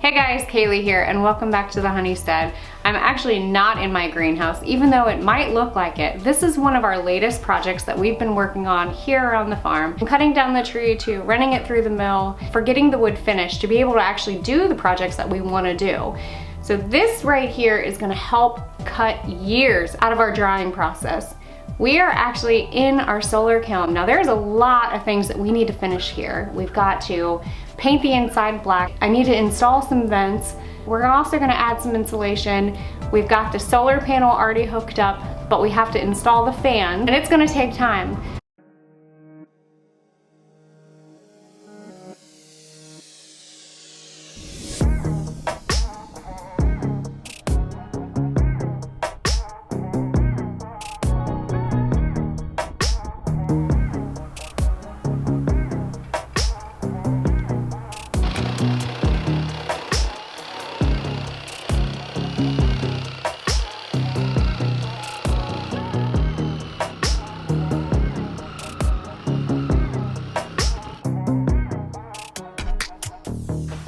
Hey guys, Kaylee here and welcome back to the Honeystead. I'm actually not in my greenhouse, even though it might look like it. This is one of our latest projects that we've been working on here around the farm. From cutting down the tree to running it through the mill, for getting the wood finished to be able to actually do the projects that we want to do. So this right here is going to help cut years out of our drying process. We are actually in our solar kiln. Now there's a lot of things that we need to finish here. We've got to paint the inside black. I need to install some vents. We're also gonna add some insulation. We've got the solar panel already hooked up, but we have to install the fan, and it's gonna take time.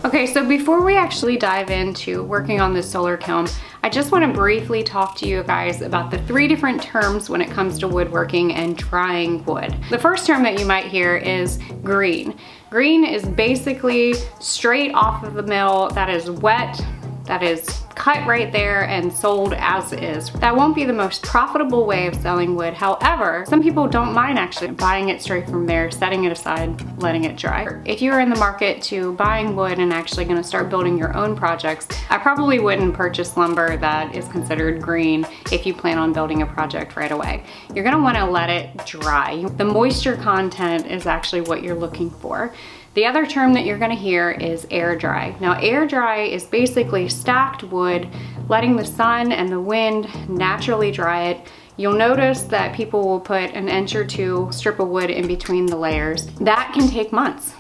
Okay, so before we actually dive into working on this solar kiln, I just want to briefly talk to you guys about the 3 different terms when it comes to woodworking and drying wood. The first term that you might hear is green. Green is basically straight off of the mill, that is wet, that is cut right there and sold as is. That won't be the most profitable way of selling wood. However, some people don't mind actually buying it straight from there, setting it aside, letting it dry. If you're in the market to buying wood and actually gonna start building your own projects, I probably wouldn't purchase lumber that is considered green if you plan on building a project right away. You're gonna wanna let it dry. The moisture content is actually what you're looking for. The other term that you're gonna hear is air dry. Now air dry is basically stacked wood, letting the sun and the wind naturally dry it. You'll notice that people will put an inch or 2 strip of wood in between the layers. That can take months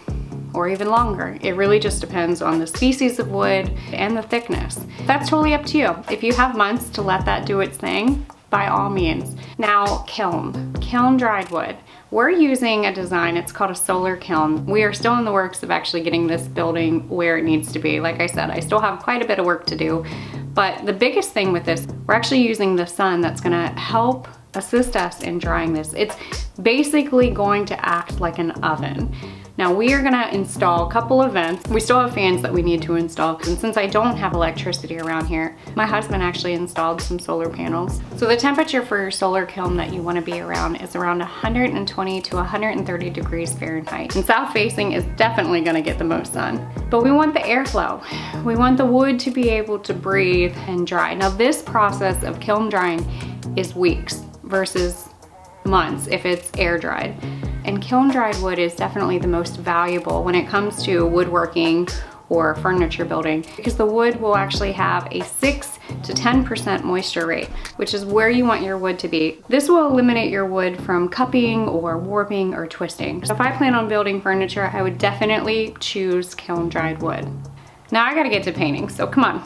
or even longer. It really just depends on the species of wood and the thickness. That's totally up to you. If you have months to let that do its thing, by all means. Now kiln dried wood. We're using a design, it's called a solar kiln. We are still in the works of actually getting this building where it needs to be. Like I said, I still have quite a bit of work to do, but the biggest thing with this, we're actually using the sun that's gonna help assist us in drying this. It's basically going to act like an oven. Now we are gonna install a couple of vents. We still have fans that we need to install, and since I don't have electricity around here, my husband actually installed some solar panels. So the temperature for your solar kiln that you wanna be around is around 120 to 130 degrees Fahrenheit. And south facing is definitely gonna get the most sun. But we want the airflow. We want the wood to be able to breathe and dry. Now this process of kiln drying is weeks versus months if it's air dried. And kiln dried wood is definitely the most valuable when it comes to woodworking or furniture building, because the wood will actually have a 6 to 10% moisture rate, which is where you want your wood to be. This will eliminate your wood from cupping or warping or twisting. So if I plan on building furniture, I would definitely choose kiln dried wood. Now I gotta get to painting, so come on.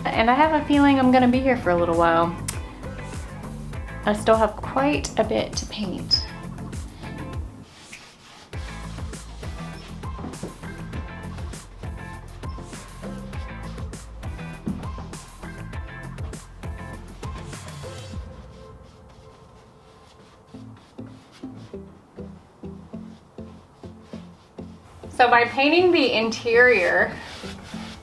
And I have a feeling I'm gonna be here for a little while. I still have quite a bit to paint. So by painting the interior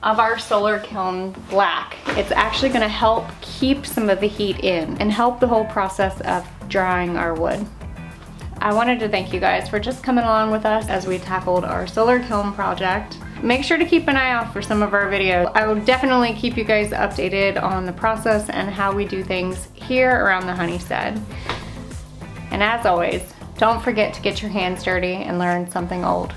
of our solar kiln black, it's actually gonna help keep some of the heat in and help the whole process of drying our wood. I wanted to thank you guys for just coming along with us as we tackled our solar kiln project. Make sure to keep an eye out for some of our videos. I will definitely keep you guys updated on the process and how we do things here around the Honeystead. And as always, don't forget to get your hands dirty and learn something old.